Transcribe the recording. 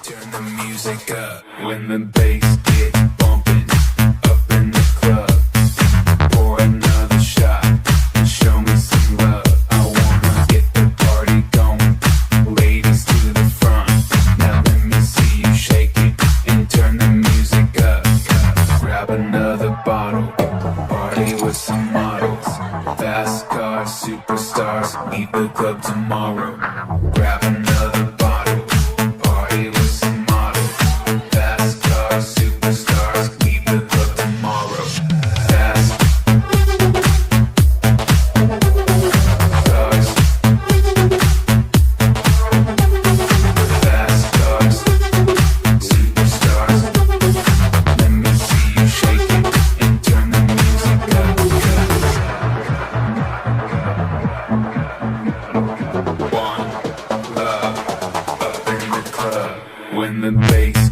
Turn the music up when the bass gets bumping up in the club. Pour another shot and show me some love. I wanna get the party going. Ladies to the front. Now let me see you shake it and turn the music up. Grab another bottle. Party with some models. Fast cars, superstars. Leave the club tomorrow. Grab another bottle. Party with some models. Fast cars, superstars. Leave the club tomorrow. Fast cars. Fast cars, superstars. Let me see you shake it and turn the music up. One love up in the club when the bass